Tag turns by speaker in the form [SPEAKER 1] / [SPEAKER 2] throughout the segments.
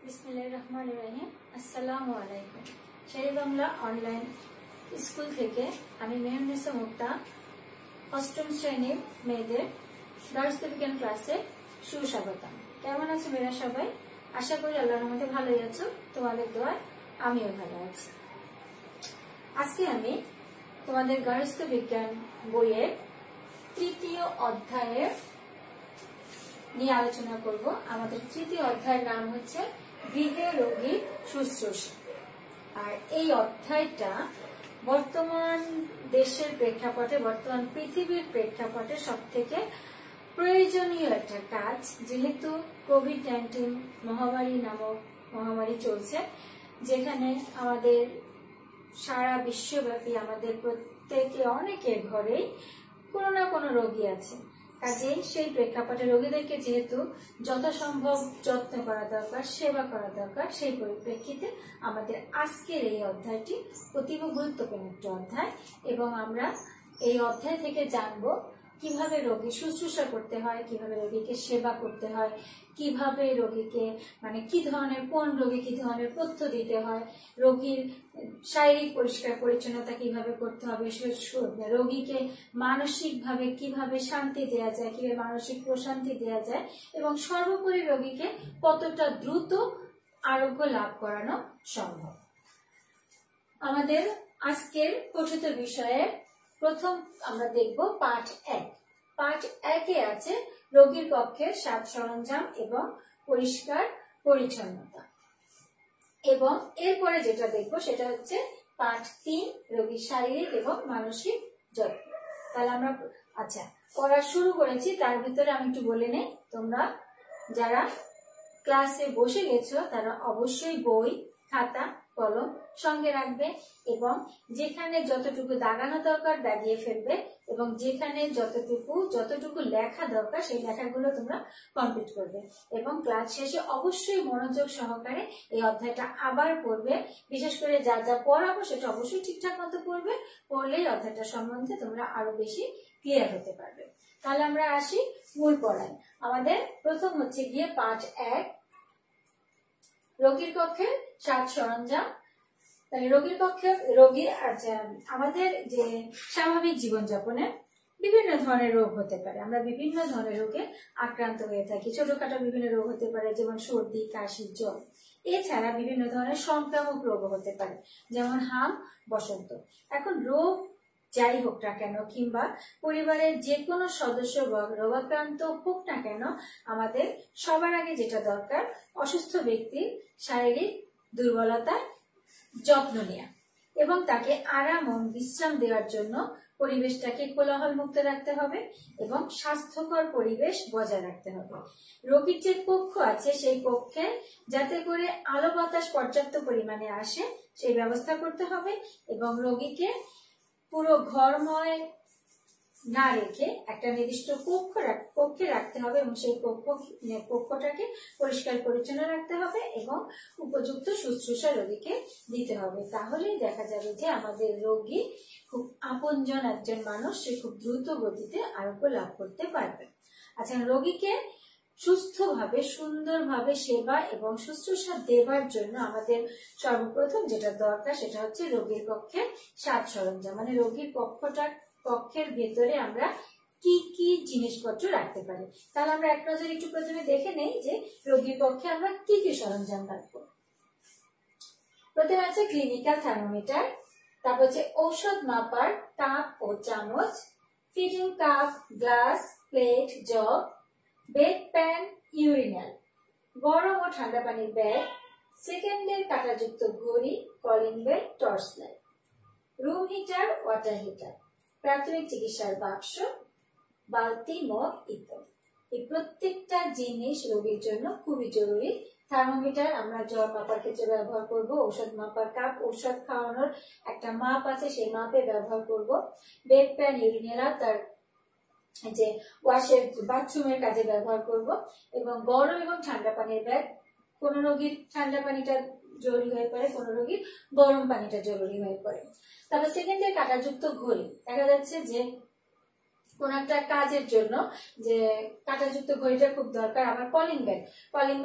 [SPEAKER 1] बिस्मिल्लाहिर्रहमानिर्रहीम अस्सलामु आलैकुम। शेरी Bangla online school থেকে আমি মেহরুন্নেসা মুক্তা অষ্টম শ্রেণীর মেয়েদের দার্স বিজ্ঞান ক্লাসে সুস্বাগতম। কেমন আছো মেয়েরা সবাই? আশা করি আল্লাহর রহমতে ভালোই আছো। তোমাদের দোয়ায় আমিও ভালো আছি। আজকে আমি তোমাদের গার্হস্থ্য বিজ্ঞান বইয়ের তৃতীয় অধ্যায়ের নিয়ে আলোচনা করব। আমাদের তৃতীয় অধ্যায়ের নাম হচ্ছে গৃহে রোগীর শুশ্রূষা। আর এই অধ্যায়টা বর্তমান দেশের প্রেক্ষাপটে, বর্তমান পৃথিবীর প্রেক্ষাপটে সবথেকে প্রয়োজনীয় একটা কাজ, যেহেতু কোভিড-19 মহামারী নামক মহামারী চলছে, যেখানে আমাদের সারা বিশ্বব্যাপী আমাদের প্রত্যেকে অনেকের ঘরেই কোনো না কোনো রোগী আছে। কাজেই সেই প্রেক্ষাপটে রোগীদেরকে যেহেতু যথাসম্ভব যত্ন করা দরকার, সেবা করা দরকার, সেই পরিপ্রেক্ষিতে আমাদের আজকের এই অধ্যায়টি অতীব গুরুত্বপূর্ণ একটি অধ্যায়। এবং আমরা এই অধ্যায় থেকে জানবো কিভাবে রোগী শুশ্রূষা করতে হয়, কিভাবে রোগীকে সেবা করতে হয়, কিভাবে রোগীকে কি ধরনের, কোন রোগী কি ধরনের তথ্য দিতে হয়, রোগীর শারীরিক পরিষ্কার পরিচ্ছন্নতা কিভাবে করতে হবে, রোগীকে মানসিকভাবে কিভাবে শান্তি দেওয়া যায়, কিভাবে মানসিক প্রশান্তি দেওয়া যায়, এবং সর্বোপরি রোগীকে কতটা দ্রুত আরোগ্য লাভ করানো সম্ভব। আমাদের আজকের কথিত বিষয়ে প্রথম আমরা দেখব পাঠ 1। পাঠ 1-এ আছে রোগীর কক্ষের সাজ সরঞ্জাম এবং পরিষ্কার পরিচ্ছন্নতা। এবং এরপরে যেটা দেখব সেটা হচ্ছে পাঠ 3, রোগীর শারীরিক এবং মানসিক যত্ন। তাহলে আমরা পড়া শুরু করেছি। তার ভিতরে আমি একটু বলে নেই, তোমরা যারা ক্লাসে বসে গেছো তারা অবশ্যই বই, খাতা, কলম সঙ্গে রাখবে এবং যেখানে যতটুকু দাগানো দরকার দাগিয়ে ফেলবে, এবং যেখানে যতটুকু লেখা দরকার সেই লেখাগুলো তোমরা কমপ্লিট করবে। এবং ক্লাস শেষে অবশ্যই মনোযোগ সহকারে এই অধ্যায়টা আবার পড়বে। বিশেষ করে যা যা পড়াবো সেটা অবশ্যই ঠিকঠাক মতো পড়বে। পড়লেই অধ্যায়টা সম্বন্ধে তোমরা আরো বেশি ক্লিয়ার হতে পারবে। তাহলে আমরা আসি মূল পড়ায়। আমাদের প্রথম হচ্ছে গিয়ে পাঠ 1, রোগীর কক্ষে সাজ সরঞ্জাম। রোগীর কক্ষে আমাদের যে স্বাভাবিক জীবনযাপনে বিভিন্ন ধরনের রোগ হতে পারে। আমরা বিভিন্ন ধরনের রোগে আক্রান্ত হয়ে থাকি। ছোটখাটো বিভিন্ন রোগ হতে পারে, যেমন সর্দি, কাশি, জ্বর। এছাড়া বিভিন্ন ধরনের সংক্রামক রোগ হতে পারে, যেমন হাম, বসন্ত। এখন রোগ যাই হোক না কেন, কিংবা পরিবারের যে কোনো সদস্য রোগাক্রান্ত হোক না কেন, আমাদের সবার আগে যেটা দরকার, অসুস্থ ব্যক্তির শারীরিক দুর্বলতার যত্ন নেওয়া এবং তাকে আরাম ও বিশ্রাম দেওয়ার জন্য পরিবেশটাকে কোলাহল মুক্ত রাখতে হবে এবং স্বাস্থ্যকর পরিবেশ বজায় রাখতে হবে। রোগীর যে কক্ষ আছে সেই কক্ষে যাতে করে আলো বাতাস পর্যাপ্ত পরিমাণে আসে সেই ব্যবস্থা করতে হবে এবং রোগীকে পুরো ঘরময় না রেখে একটা নির্দিষ্ট কক্ষে রাখতে হবে এবং সেই কক্ষটাকে পরিষ্কার পরিচ্ছন্ন রাখতে হবে এবং উপযুক্ত শুশ্রূষা রোগীকে দিতে হবে। তাহলেই দেখা যাবে যে আমাদের রোগী খুব আপনজন একজন মানুষ, সে খুব দ্রুত গতিতে আরোগ্য লাভ করতে পারবে। রোগীকে সুস্থভাবে, সুন্দরভাবে সেবা এবং শুশ্রূষা দেবার জন্য আমাদের সর্বপ্রথম যেটা দরকার সেটা হচ্ছে রোগীর কক্ষে সাজ সরঞ্জাম। রোগীর কক্ষের ভেতরে আমরা কি কি জিনিসপত্র রাখতে পারি। তাহলে আমরা এক নজরে একটু প্রথমে দেখে নেই যে রোগীর কক্ষে আমরা কি কি সরঞ্জাম রাখবো। প্রথমে আছে ক্লিনিক্যাল থার্মোমিটার, তারপর হচ্ছে ঔষধ মাপার কাপ ও চামচ, feeding cup, glass, plate, jug, bed pan, urinal, গরম ও ঠান্ডা পানির ব্যাগ, সেকেন্ডের কাঁটাযুক্ত ঘড়ি, calling bell, torch light, room heater, water heater, প্রাথমিক চিকিৎসার বাক্স, বালতি, মগ ইত্যাদি। এই প্রত্যেকটা জিনিস রোগীর জন্য খুবই জরুরি। থার্মোমিটার আমরা জ্বর মাপার ক্ষেত্রে ব্যবহার করব, ঔষধ মাপার কাপ, ঔষধ খাওয়ানোর একটা মাপ আছে সেই মাপে ব্যবহার করব, বেড প্যান, ইউরিনাল তার যে ওয়াশের বাথরুমের কাজে ব্যবহার করব, এবং গরম এবং ঠান্ডা পানির ব্যাগ। কোন রোগীর ঠান্ডা পানিটা জরুরি হয়ে পড়ে, কোন রোগীর গরম পানিটা জরুরি হয়ে পড়ে। তারপর সেকেন্ডের কাঁটাযুক্ত ঘড়ি, দেখা যাচ্ছে যে কোন একটা কাজের জন্য যে কাঁটাযুক্ত ঘড়িটা খুব দরকার। আবার কলিং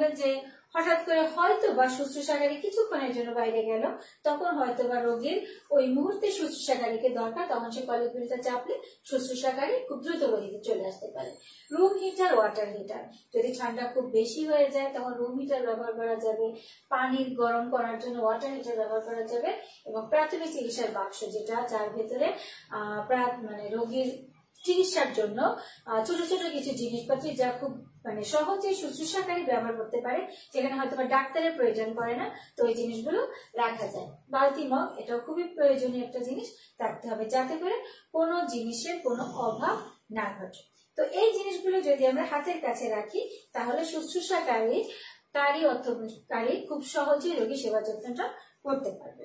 [SPEAKER 1] বেল যে হঠাৎ করে হয়তো বা শুশ্রূষাকারী কিছুক্ষণের জন্য বাইরে গেল, তখন হয়তো বা রোগীর ওই মুহূর্তে শুশ্রূষাকারীকে দরকার, তখন সে কলিং বেলটা চাপলে শুশ্রূষাকারী খুব দ্রুত রোগীকে চলে আসতে পারে। রুম হিটার, ওয়াটার হিটার, যদি ঠান্ডা খুব বেশি হয়ে যায় তখন রুম হিটার ব্যবহার করা যাবে, পানি গরম করার জন্য ওয়াটার হিটার ব্যবহার করা যাবে, এবং প্রাথমিক চিকিৎসার বাক্স যেটা, যার ভেতরে মানে রোগীর চিকিৎসার জন্য ছোট ছোট কিছু জিনিসপত্র যা খুব মানে সহজেই শুশ্রূষাকারী ব্যবহার করতে পারে, যেখানে হয়তো বা ডাক্তারের প্রয়োজন পড়ে না, তো এই জিনিসগুলো রাখা যায়। বালতি মগ, এটাও খুবই প্রয়োজনীয় একটা জিনিস রাখতে হবে, যাতে করে কোনো জিনিসের কোনো অভাব না ঘটে। তো এই জিনিসগুলো যদি আমরা হাতের কাছে রাখি তাহলে শুশ্রূষাকারী অর্থকারী খুব সহজেই রোগী সেবা যত্নটা করতে পারবে।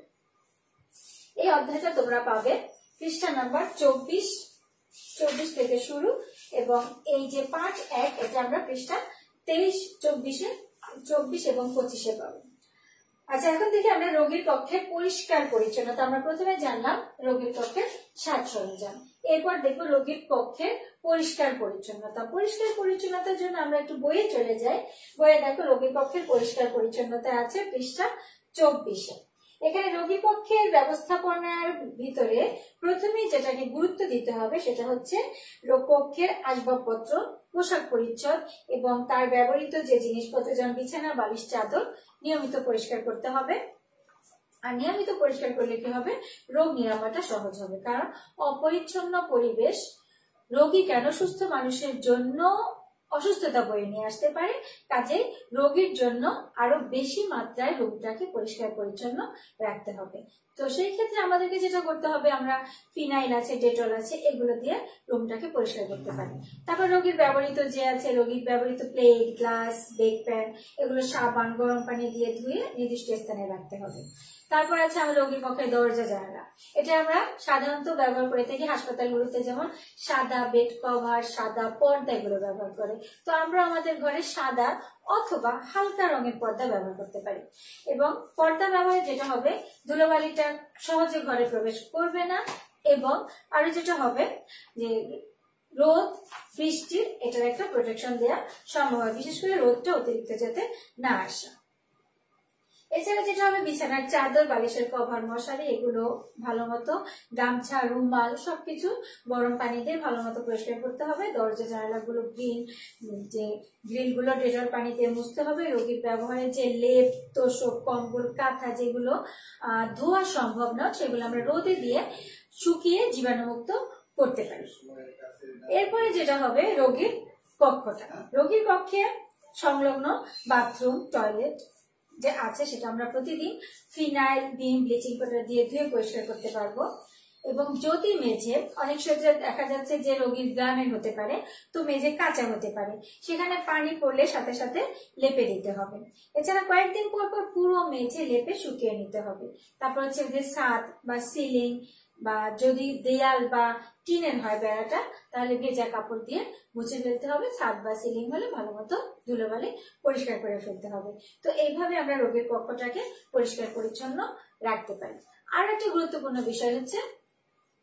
[SPEAKER 1] এই অধ্যায়টা তোমরা পাবে পৃষ্ঠা নাম্বার 24 থেকে শুরু, এবং এই যে পাঠ 1 এটা আমরা পৃষ্ঠা 23, 24 এবং 25 পাবো। আচ্ছা, এখন থেকে আমরা রোগীর কক্ষের পরিষ্কার পরিচ্ছন্নতা। আমরা প্রথমে জানলাম রোগীর কক্ষের সাজ সরঞ্জাম, এরপর দেখবো রোগীর কক্ষের পরিষ্কার পরিচ্ছন্নতা। পরিষ্কার পরিচ্ছন্নতার জন্য আমরা একটু বইয়ে চলে যাই। বইয়ে দেখো রোগীর কক্ষের পরিষ্কার পরিচ্ছন্নতা আছে পৃষ্ঠা 24। এখানে রোগী পক্ষের ব্যবস্থাপনার ভিতরে প্রথমেই যেটাকে গুরুত্ব দিতে হবে সেটা হচ্ছে কক্ষের আসবাবপত্র, পোশাক পরিচ্ছদ এবং তার ব্যবহৃত যে জিনিসপত্র, যেমন বিছানা, বালিশ, চাদর নিয়মিত পরিষ্কার করতে হবে। আর নিয়মিত পরিষ্কার করলে কি হবে, রোগ নিরাময়টা সহজ হবে। কারণ অপরিচ্ছন্ন পরিবেশ রোগী কেন, সুস্থ মানুষের জন্য অসুস্থতা বয়ে নিয়ে আসতে পারে। কাজে রোগীর জন্য আরো বেশি মাত্রায় রোগটাকে পরিষ্কার পরিচ্ছন্ন রাখতে হবে। তো সেই ক্ষেত্রে আমাদেরকে যেটা করতে হবে, আমরা ফিনাইল আছে, ডেটল আছে, এগুলো দিয়ে রুমটাকে পরিষ্কার করতে পারি। তারপর রোগীর ব্যবহৃত যে আছে, রোগীর ব্যবহৃত প্লেট, গ্লাস, বেক প্যান, এগুলো সাবান, গরম পানি দিয়ে ধুয়ে নির্দিষ্ট স্থানে রাখতে হবে। তারপর আছে আমার রোগীর কক্ষের দরজা জানালা। এটা আমরা সাধারণত ব্যবহার করে থাকি হাসপাতালগুলোতে, যেমন সাদা বেড কভার, সাদা পর্দা এগুলো ব্যবহার করে। তো আমরা আমাদের ঘরে সাদা অথবা হালকা রঙের পর্দা ব্যবহার করতে পারি। এবং পর্দা ব্যবহারে যেটা হবে, ধুলোবালিটা সহজে ঘরে প্রবেশ করবে না, এবং আরো যেটা হবে যে রোদ, বৃষ্টির এটার একটা প্রোটেকশন দেওয়া সম্ভব হয়, বিশেষ করে রোদটা অতিরিক্ত যাতে না আসে। এছাড়া যেটা হবে, বিছানার চাদর, বালিশের কভার, মশারি এগুলো ভালো মতো, গামছা, রুমাল সবকিছু গরম পানি দিয়ে ভালো মতো পরিষ্কার করতে হবে। দরজা জানালাগুলো গ্রিলগুলো ডেটল পানিতে মুছতে হবে। রোগীর ব্যবহারে যে লেপ, তোষক, কম্বল, কাঁথা যেগুলো ধোয়া সম্ভব নয়, সেগুলো আমরা রোদে দিয়ে শুকিয়ে জীবাণুমুক্ত করতে পারি। এরপরে যেটা হবে, রোগীর কক্ষটা। রোগীর কক্ষে সংলগ্ন বাথরুম, টয়লেট যে আছে সেটা আমরা প্রতিদিন ফিনাইল, ভিম, ব্লিচিং পাউডার দিয়ে ধুয়ে পরিষ্কার করতে পারবো। এবং যদি মেঝে, অনেক সময় দেখা যাচ্ছে যে রোগীর গ্রামের হতে পারে, তো মেঝে কাঁচা হতে পারে, সেখানে পানি পড়লে সাথে সাথে লেপে দিতে হবে। এছাড়া কয়েকদিন পর পর পুরো মেঝে লেপে শুকিয়ে নিতে হবে। তারপর হচ্ছে যে ছাদ বা সিলিং, বা যদি দেয়াল বা টিনের হয় বেড়াটা, তাহলে ভেজা কাপড় দিয়ে মুছে ফেলতে হবে। ছাদ বা সিলিং হলে ভালো মতো ধুলোবালি পরিষ্কার করে ফেলতে হবে। তো এইভাবে আমরা রোগীর কক্ষটাকে পরিষ্কার পরিচ্ছন্ন রাখতে পারি। আর একটা গুরুত্বপূর্ণ বিষয় হচ্ছে,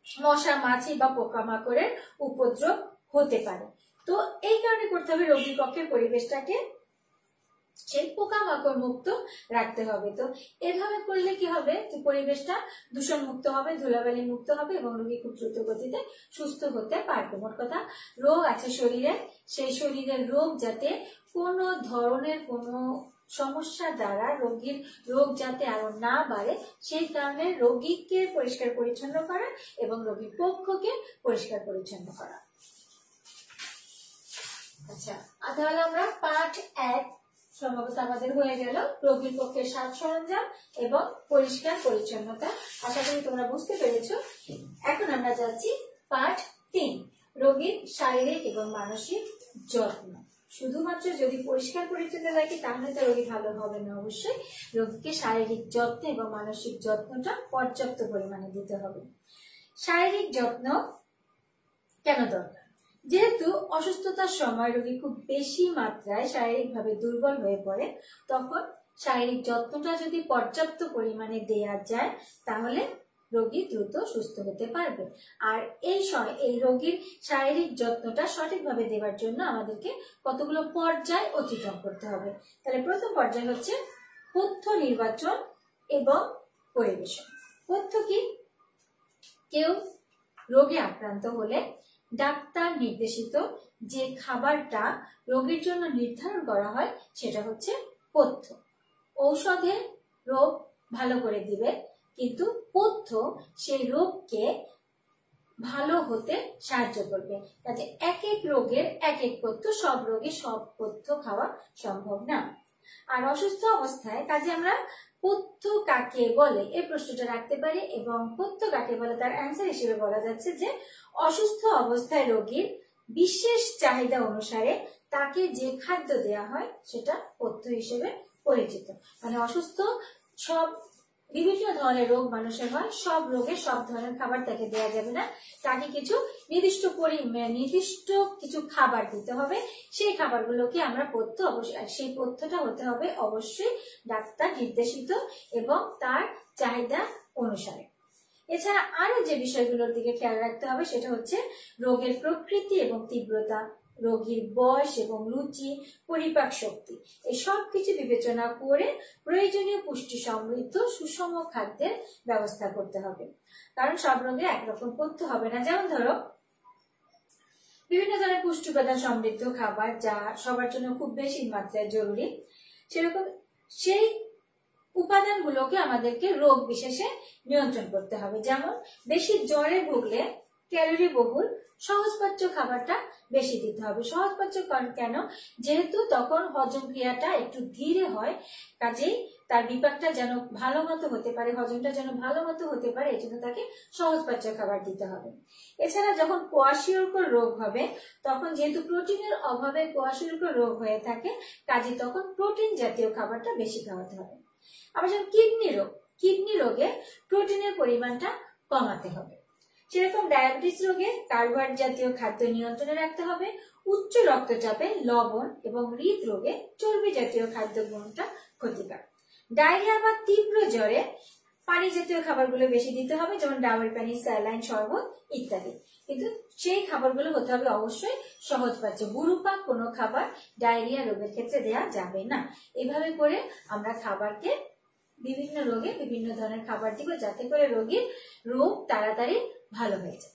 [SPEAKER 1] মশা, মাছি বা পোকামাকড়ের উপদ্রব হতে পারে। তো এই কারণে করতে হবে, রোগীর কক্ষের পরিবেশটাকে সেই পোকামাকড় মুক্ত রাখতে হবে। তো এভাবে করলে কি হবে, যে পরিবেশটা দূষণ মুক্ত হবে, ধুলাবালি মুক্ত হবে, এবং রোগী খুব দ্রুত গতিতে সুস্থ হতে পারবে। মোট কথা, রোগ আছে শরীরে, সেই শরীরের রোগ যাতে কোনো ধরনের কোনো সমস্যা দ্বারা রোগীর রোগ যাতে আরো না বাড়ে, সেই কারণে রোগীকে পরিষ্কার পরিচ্ছন্ন করা এবং রোগীর কক্ষকে পরিষ্কার পরিচ্ছন্ন করা। আচ্ছা, তাহলে আমরা পাঠ 1 সম্ভবত আমাদের হয়ে গেল, রোগীর কক্ষের সাজ সরঞ্জাম এবং পরিষ্কার পরিচ্ছন্নতা। আশা করি তোমরা বুঝতে পেরেছো। এখন আমরা যাচ্ছি পাঠ 3, রোগীর শারীরিক এবং মানসিক যত্ন। শুধুমাত্র যদি পরিষ্কার পরিচ্ছন্ন রাখি তাহলে তো রোগী ভালো হবে না, অবশ্যই রোগীকে শারীরিক যত্ন এবং মানসিক যত্নটা পর্যাপ্ত পরিমাণে দিতে হবে। শারীরিক যত্ন কেন দরকার? যেহেতু অসুস্থতার সময় রোগী খুব বেশি মাত্রায় শারীরিকভাবে দুর্বল হয়ে পড়ে, তখন শারীরিক যত্নটা যদি পর্যাপ্ত পরিমাণে দেয়া যায় তাহলে রোগী দ্রুত সুস্থ হতে পারবে। আর এই রোগীর শারীরিক যত্নটা সঠিকভাবে দেওয়ার জন্য আমাদেরকে কতগুলো পর্যায় অতিক্রম করতে হবে। তাহলে প্রথম পর্যায় হচ্ছে পথ্য নির্বাচন এবং পরিবেশন। পথ্য কি? কেউ রোগে আক্রান্ত হলে ডাক্তার নির্দেশিত যে খাবারটা রোগীর জন্য নির্ধারণ করা হয় সেটা হচ্ছে পথ্য। ঔষধে রোগ ভালো করে দিবে, কিন্তু পথ্য সেই রোগকে ভালো হতে সাহায্য করবে। কাজে এক এক রোগের এক এক পথ্য, সব রোগে সব পথ্য খাওয়া সম্ভব না। আর অসুস্থ অবস্থায় কাজে আমরা পথ্য কাকে বলে এই প্রশ্নটা রাখতে পারি, এবং পথ্য কাকে বলে তার অ্যান্সার হিসেবে বলা যাচ্ছে যে অসুস্থ অবস্থায় রোগীর বিশেষ চাহিদা অনুসারে তাকে যে খাদ্য দেওয়া হয় সেটা পথ্য হিসেবে পরিচিত। মানে অসুস্থ সব বিভিন্ন ধরনের রোগ মানুষের হয়, সব রোগে সব ধরনের খাবার তাকে দেওয়া যাবে না, তাকে কিছু নির্দিষ্ট কিছু খাবার দিতে হবে। সেই খাবারগুলোকে আমরা পথ্য, অবশ্যই সেই পথ্যটা হতে হবে অবশ্যই ডাক্তার নির্দেশিত এবং তার চাহিদা অনুসারে। এছাড়া আরো যে বিষয়গুলোর দিকে খেয়াল রাখতে হবে সেটা হচ্ছে রোগের প্রকৃতি এবং তীব্রতা, রোগীর বয়স এবং রুচি, পরিপাক শক্তি, এই সব কিছু বিবেচনা করে প্রয়োজনীয় পুষ্টি সমৃদ্ধ সুষম খাদ্যের ব্যবস্থা করতে হবে। কারণ সব রোগে একরকম পথ্য হবে না। যেমন ধরো বিভিন্ন ধরনের পুষ্টি উপাদান সমৃদ্ধ খাবার যা সবার জন্য খুব বেশি মাত্রায় জরুরি, সেরকম সেই উপাদানগুলোকে আমাদেরকে রোগ বিশেষে নিয়ন্ত্রণ করতে হবে। যেমন বেশি জ্বরে ভুগলে ক্যালোরি বহুল সহজপাচ্য খাবারটা বেশি দিতে হবে। সহজপাচ্য কেন? যেহেতু তখন হজম ক্রিয়াটা একটু ধীরে হয়, কাজেই তার বিপাকটা যেন ভালো মতো হতে পারে, হজমটা যেন ভালো মতো হতে পারে, এই জন্য তাকে সহজপাচ্য খাবার দিতে হবে। এছাড়া যখন কোয়াশিয়রকর রোগ হবে তখন যেহেতু প্রোটিনের অভাবে কোয়াশিয়রকর রোগ হয়ে থাকে, কাজে তখন প্রোটিন জাতীয় খাবারটা বেশি খাওয়াতে হবে। আবার যেমন কিডনি রোগে প্রোটিনের পরিমাণটা কমাতে হবে। সেরকম ডায়াবেটিস রোগে কার্বোহাইড্রেট জাতীয় খাদ্য নিয়ন্ত্রণে রাখতে হবে। উচ্চ রক্তচাপে লবণ এবং হৃদরোগে চর্বি জাতীয় খাদ্য গ্রহণটা ক্ষতিকর। ডায়রিয়া বা তীব্র জ্বরে পানি জাতীয় খাবারগুলো বেশি দিতে হবে, যেমন ডাবের পানি, স্যালাইন, শরবত ইত্যাদি। কিন্তু সেই খাবারগুলো হতে হবে অবশ্যই সহজপাচ্য। গুরুপাক কোনো খাবার ডায়রিয়া রোগের ক্ষেত্রে দেওয়া যাবে না। এভাবে করে আমরা খাবারকে বিভিন্ন রোগে বিভিন্ন ধরনের খাবার দিব, যাতে করে রোগীর রোগ তাড়াতাড়ি ভালো হয়ে যায়।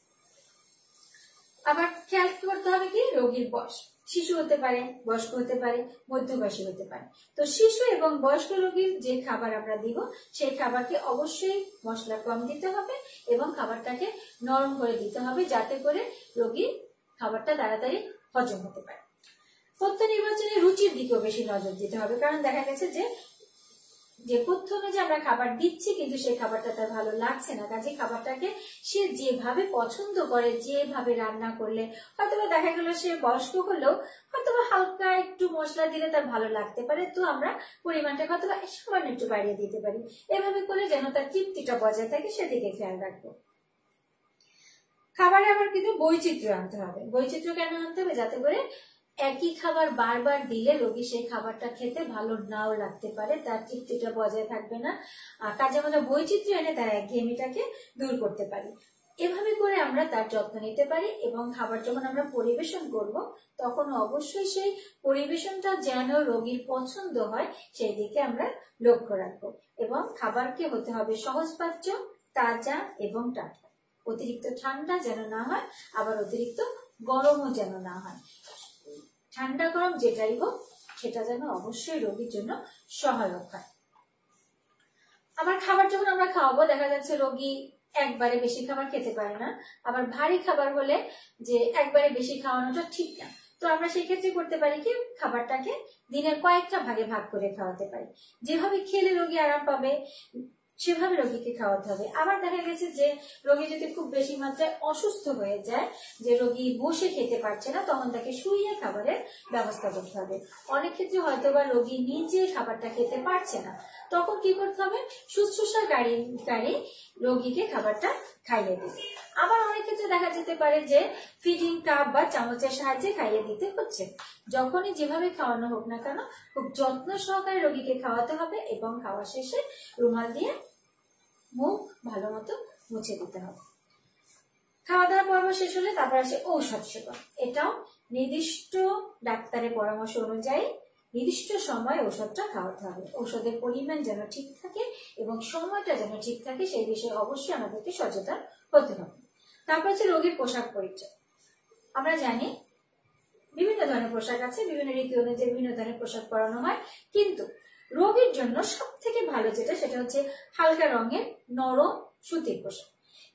[SPEAKER 1] আবার খেয়াল করতে হবে কি, রোগীর বয়স, শিশু হতে পারে, বয়স্ক হতে পারে, মধ্যবয়সী হতে পারে। তো শিশু এবং বয়স্ক রোগীর যে খাবার আমরা দিব সেই খাবারকে অবশ্যই মশলা কম দিতে হবে এবং খাবারটাকে নরম করে দিতে হবে, যাতে করে রোগীর খাবারটা তাড়াতাড়ি হজম হতে পারে। পথ্য নির্বাচনে রুচির দিকেও বেশি নজর দিতে হবে, কারণ দেখা গেছে যে পথ্য অনুযায়ী আমরা খাবার দিচ্ছি কিন্তু সেই খাবারটা তার ভালো লাগছে না, কাজে খাবারটাকে সে যেভাবে পছন্দ করে, যেভাবে রান্না করলে, হয়তোবা দেখা গেল সে বয়স্ক হলেও হয়তোবা হালকা একটু মশলা দিলে তার ভালো লাগতে পারে, তো আমরা পরিমাণটা হয়তোবা সামান্য একটু বাড়িয়ে দিতে পারি। এভাবে করে যেন তার তৃপ্তিটা বজায় থাকে সেদিকে খেয়াল রাখবো। খাবারে আবার কিন্তু বৈচিত্র্য আনতে হবে। বৈচিত্র্য কেন আনতে হবে? যাতে করে একই খাবার বারবার দিলে রোগী সেই খাবারটা খেতে ভালো নাও লাগতে পারে, তার তৃপ্তিটা বজায় থাকবে না। কাজে আমরা বৈচিত্র্য এনে তার একঘেয়েমিটাকে দূর করতে পারি। এভাবে করে আমরা তার যত্ন নিতে পারি এবং খাবার যখন আমরা পরিবেশন করব তখন অবশ্যই সেই পরিবেশনটা যেন রোগীর পছন্দ হয় সেই দিকে আমরা লক্ষ্য রাখবো। এবং খাবারকে হতে হবে সহজপাচ্য, তাজা এবং টাটকা। অতিরিক্ত ঠান্ডা যেন না হয়, আবার অতিরিক্ত গরমও যেন না হয়। ঠান্ডা গরম যেটাই হোক সেটা যেন অবশ্যই রোগীর জন্য সহায়ক হয়। আবার খাবার যখন আমরা খাওয়াবো, দেখা যাচ্ছে রোগী একবারে বেশি খাবার খেতে পারে না, আবার ভারী খাবার হলে যে একবারে বেশি খাওয়ানোটা ঠিক না। তো আমরা সেই ক্ষেত্রে করতে পারি কি, খাবারটাকে দিনের কয়েকটা ভাগে ভাগ করে খাওয়াতে পারি। যেভাবে খেলে রোগী আরাম পাবে সেভাবে রোগীকে খাওয়াতে হবে। আবার দেখা গেছে যে রোগী যদি খুব বেশি মাত্রায় অসুস্থ হয়ে যায়, যে রোগী বসে খেতে পারছে না, তখন তাকে শুইয়ে খাবারের ব্যবস্থা করতে হবে। অনেক ক্ষেত্রে হয়তোবা রোগী নিজে খাবারটা খেতে পারছে না, তখন কি করতে হবে, শুশ্রূষাকারী রোগীকে খাবারটা খাইয়ে দিতে। আবার অনেক ক্ষেত্রে দেখা যেতে পারে যে ফিডিং কাপ বা চামচের সাহায্যে খাইয়ে দিতে হচ্ছে। যখনই যেভাবে খাওয়ানো হোক না কেন খুব যত্ন সহকারে রোগীকে খাওয়াতে হবে এবং খাওয়া শেষে রুমাল দিয়ে মুখ ভালো মতো মুছে দিতে হবে। খাওয়া দাওয়ার পর্ব শেষ হলে তারপর আসে ঔষধ সেবন। এটাও নির্দিষ্ট ডাক্তারের পরামর্শ অনুযায়ী নির্দিষ্ট সময় ঔষধটা খাওয়াতে হবে। ঔষধের পরিমাণ যেন ঠিক থাকে এবং সময়টা যেন ঠিক থাকে সেই বিষয়ে অবশ্যই আমাদেরকে সচেতন হতে হবে। তারপর হচ্ছে রোগীর পোশাক পরিচ্ছদ। আমরা জানি বিভিন্ন ধরনের পোশাক আছে, বিভিন্ন ঋতু অনুযায়ী বিভিন্ন ধরনের পোশাক পরানো হয়, কিন্তু রোগীর জন্য সব থেকে ভালো যেটা সেটা হচ্ছে হালকা রঙের নরম সুতির পোশাক,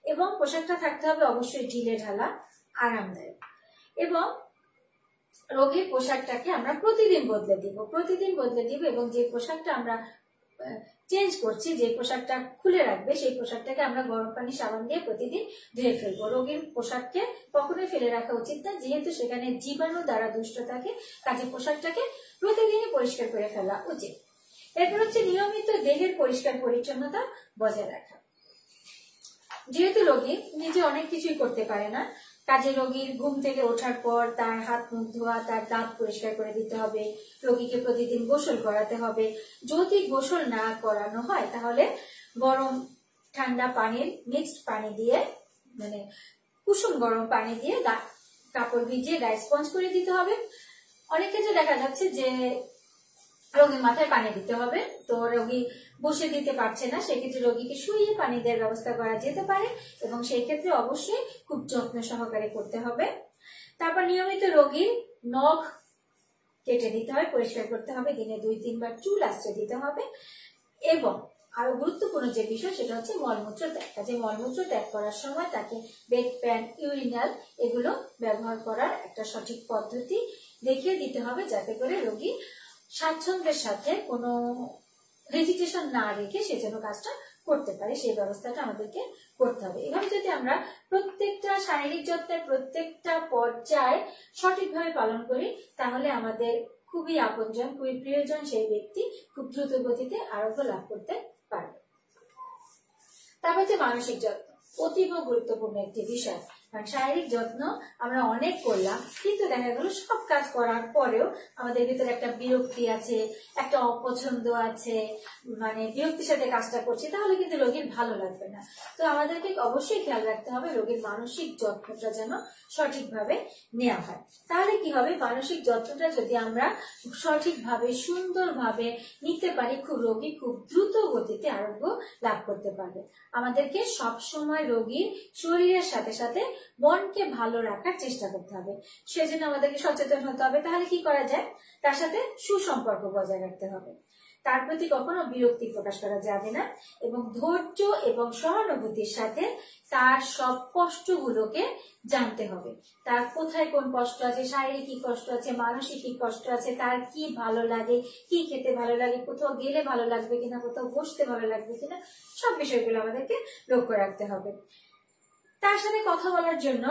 [SPEAKER 1] এবং পোশাকটা থাকতে হবে অবশ্যই ঢিলে ঢালা, আরামদায়ক। এবং রোগীর পোশাকটাকে আমরা প্রতিদিন বদলে দিব এবং যে পোশাকটা আমরা চেঞ্জ করছি, যে পোশাকটা খুলে রাখবে সেই পোশাকটাকে আমরা গরম পানি সাবান দিয়ে প্রতিদিন ধুয়ে ফেলবো। রোগীর পোশাককে কখনোই ফেলে রাখা উচিত না, যেহেতু সেখানে জীবাণু দ্বারা দুষ্ট থাকে, কাজে পোশাকটাকে প্রতিদিনই পরিষ্কার করে ফেলা উচিত। এরপর হচ্ছে নিয়মিত দেহের পরিষ্কার পরিচ্ছন্নতা বজায় রাখা। যেহেতু রোগী নিজে অনেক কিছুই করতে পারে না, কাজে রোগীর ঘুম থেকে ওঠার পর তার হাত মুখ ধোয়া, তার দাঁত পরিষ্কার করে দিতে হবে, রোগীকে প্রতিদিন গোসল করাতে হবে। যদি গোসল না করানো হয় তাহলে গরম ঠান্ডা পানির মিক্সড পানি দিয়ে, মানে কুসুম গরম পানি দিয়ে কাপড় ভিজিয়ে গায়ে স্পঞ্জ করে দিতে হবে। অনেক ক্ষেত্রে দেখা যাচ্ছে যে রোগীর মাথায় পানি দিতে হবে, তো রোগী বসে দিতে পারছে না, সেক্ষেত্রে রোগীকে শুইয়ে পানি দেওয়ার ব্যবস্থা করা যেতে পারে এবং সেই ক্ষেত্রে অবশ্যই খুব যত্ন সহকারে করতে হবে। তারপর নিয়মিত রোগীর নখ কেটে দিতে হবে, পরিষ্কার করতে হবে, দিনে 2-3 বার চুল আঁচড়ে দিতে হবে। এবং আরো গুরুত্বপূর্ণ যে বিষয় সেটা হচ্ছে মলমূত্র ত্যাগ। কাজে মলমূত্র ত্যাগ করার সময় তাকে বেড প্যান, ইউরিনাল এগুলো ব্যবহার করার একটা সঠিক পদ্ধতি দেখিয়ে দিতে হবে, যাতে করে রোগী স্বাচ্ছন্দ্যের সাথে কোনো হেজিটেশন না রেখে সে যেন কাজটা করতে পারে, সেই ব্যবস্থাটা আমাদেরকে করতে হবে। এভাবে যদি আমরা প্রত্যেকটা শারীরিক যত্নের প্রত্যেকটা পর্যায় সঠিকভাবে পালন করি তাহলে আমাদের খুবই আপনজন, খুবই প্রিয়জন সেই ব্যক্তি খুব দ্রুত গতিতে আরোগ্য লাভ করতে পারবে। তারপর হচ্ছে মানসিক যত্ন, অতীব গুরুত্বপূর্ণ একটি বিষয়। কারণ শারীরিক যত্ন আমরা অনেক করলাম, কিন্তু দেখা গেল সব কাজ করার পরেও আমাদের ভিতরে একটা বিরক্তি আছে, একটা অপছন্দ আছে, মানে বিরক্তির সাথে কাজটা করছি, তাহলে কিন্তু রোগীর ভালো লাগবে না। তো আমাদেরকে অবশ্যই খেয়াল রাখতে হবে রোগীর মানসিক যত্নটা যেন সঠিকভাবে নেওয়া হয়। তাহলে কি হবে, মানসিক যত্নটা যদি আমরা সঠিকভাবে সুন্দরভাবে নিতে পারি, রোগী খুব দ্রুত গতিতে আরোগ্য লাভ করতে পারবে। আমাদেরকে সবসময় রোগীর শরীরের সাথে সাথে মনকে ভালো রাখার চেষ্টা করতে হবে, সেজন্য আমাদেরকে সচেতন হতে হবে। তাহলে কি করা যায়, তার সাথে সুসম্পর্ক বজায় রাখতে হবে, তার প্রতি কখনো বিরক্তি প্রকাশ করা যাবে না এবং ধৈর্য এবং সহানুভূতির সাথে তার সব কষ্টগুলোকে জানতে হবে। তার কোথায় কোন কষ্ট আছে, শারীরিক কি কষ্ট আছে, মানসিক কি কষ্ট আছে, তার কি ভালো লাগে, কি খেতে ভালো লাগে, কোথাও গেলে ভালো লাগবে কিনা, কোথাও বসতে ভালো লাগবে কিনা, সব বিষয়গুলো আমাদেরকে লক্ষ্য রাখতে হবে। তার সাথে কথা বলার জন্য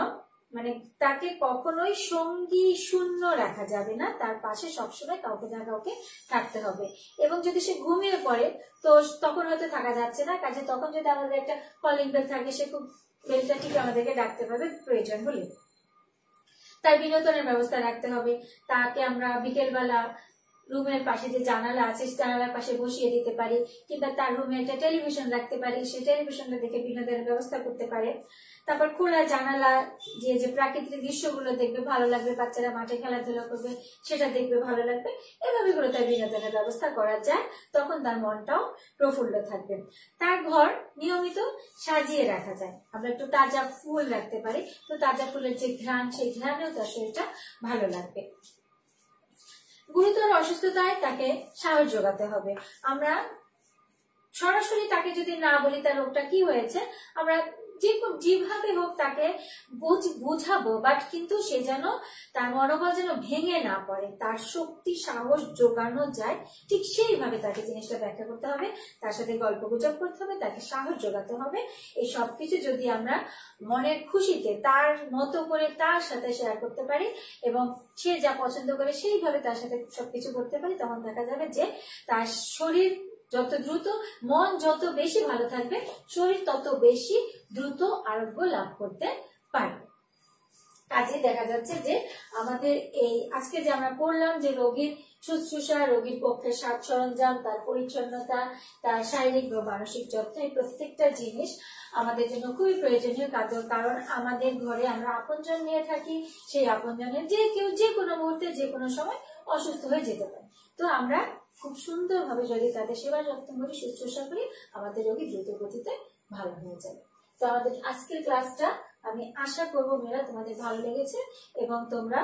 [SPEAKER 1] মানে তাকে কখনোই সঙ্গী শূন্য রাখা যাবে না, তার পাশে সবসময় কাউকে না কাউকে থাকতে হবে। এবং যদি সে ঘুমিয়ে পড়ে তো তখন হয়তো থাকা যাচ্ছে না, কাজে তখন যদি আমাদের একটা কলিং বেল থাকে, সে খুব বেলটা ঠিক আমাদেরকে ডাকতে পারবে প্রয়োজন হলে। তার বিনোদনের ব্যবস্থা রাখতে হবে, তাকে আমরা বিকেলবেলা রুমের পাশে যে জানালা আছে জানালার পাশে বসিয়ে দিতে পারি, কিংবা তার রুমে একটা টেলিভিশন রাখতে পারি, সেই টেলিভিশনটা দেখে বিনোদনের ব্যবস্থা করতে পারে। তারপর খোলা জানালা যে প্রাকৃতিক দৃশ্যগুলো দেখবে ভালো লাগবে, বাচ্চারা মাঠে খেলাধুলা করবে সেটা দেখবে ভালো লাগবে, এভাবে করে তার বিনোদনের ব্যবস্থা করা যায়, তখন তার মনটাও প্রফুল্ল থাকবে। তার ঘর নিয়মিত সাজিয়ে রাখা যায়, আমরা একটু তাজা ফুল রাখতে পারি, তো তাজা ফুলের যে ঘ্রাণ, সেই ঘ্রাণেও তার শরীরটা ভালো লাগবে। গুরুতর অসুস্থতায় তাকে সাহস যোগাতে হবে। আমরা সরাসরি তাকে যদি না বলি তার রোগটা কি হয়েছে, আমরা যেভাবে হোক তাকে বুঝাবো, বাট কিন্তু সে যেন তার মনোবল যেন ভেঙে না পড়ে, তার শক্তি সাহস যোগানো যায়, ঠিক সেইভাবে তাকে জিনিসটা ব্যাখ্যা করতে হবে, তার সাথে গল্প গুজব করতে হবে, তাকে সাহস যোগাতে হবে। এই সবকিছু যদি আমরা মনের খুশিতে তার মতো করে তার সাথে শেয়ার করতে পারি এবং সে যা পছন্দ করে সেইভাবে তার সাথে সবকিছু করতে পারি, তখন দেখা যাবে যে তার শরীর যত দ্রুত, মন যত বেশি ভালো থাকবে, শরীর তত বেশি দ্রুত আরোগ্য লাভ করতে পারবে। কাজে দেখা যাচ্ছে যে আমাদের এই আজকে যে আমরা পড়লাম যে রোগীর শুশ্রূষা, রোগীর পক্ষে সাজ সরঞ্জাম, তার পরিচ্ছন্নতা, তার শারীরিক বা মানসিক যত্ন, এই প্রত্যেকটা জিনিস আমাদের জন্য খুবই প্রয়োজনীয়। কারণ আমাদের ঘরে আমরা আপনজন নিয়ে থাকি, সেই আপনজনের যে কেউ যে কোনো মুহূর্তে যে কোনো সময় অসুস্থ হয়ে যেতে পারে। তো আমরা খুব সুন্দরভাবে যদি তাদের সেবা যত্ন করি, শুশ্রূষা করি, আমাদের রোগী দ্রুত গতিতে ভালো হয়ে যাবে। তো আমাদের আজকের ক্লাসটা আমি আশা করব মেয়েরা তোমাদের ভালো লেগেছে এবং তোমরা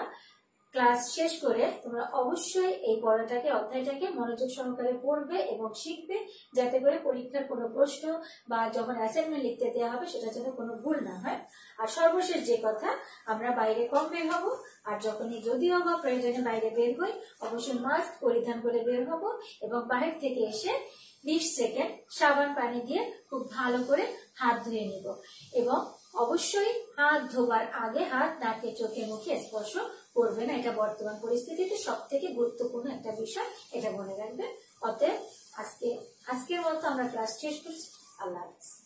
[SPEAKER 1] ক্লাস শেষ করে তোমরা অবশ্যই এই পড়াটাকে, অধ্যায়টাকে মনোযোগ সহকারে পড়বে এবং শিখবে, যাতে করে পরীক্ষার কোনো প্রশ্ন বা যখন অ্যাসাইনমেন্ট লিখতে দেওয়া হবে সেটা যেন কোনো ভুল না হয়। আর সর্বশেষ যে কথা, আমরা বাইরে কম বের হব, আর যখনই যদিও বা প্রয়োজনে বাইরে বের হই অবশ্যই মাস্ক পরিধান করে বের হব এবং বাহির থেকে এসে 20 সেকেন্ড সাবান পানি দিয়ে খুব ভালো করে হাত ধুয়ে নিব এবং অবশ্যই হাত ধোবার আগে হাত নাকে চোখে মুখে স্পর্শ করবে না। এটা বর্তমান পরিস্থিতিতে সব থেকে গুরুত্বপূর্ণ একটা বিষয়, এটা মনে রাখবে। অতএব আজকের মতো আমরা ক্লাস শেষ করছি। আল্লাহ হাফেজ।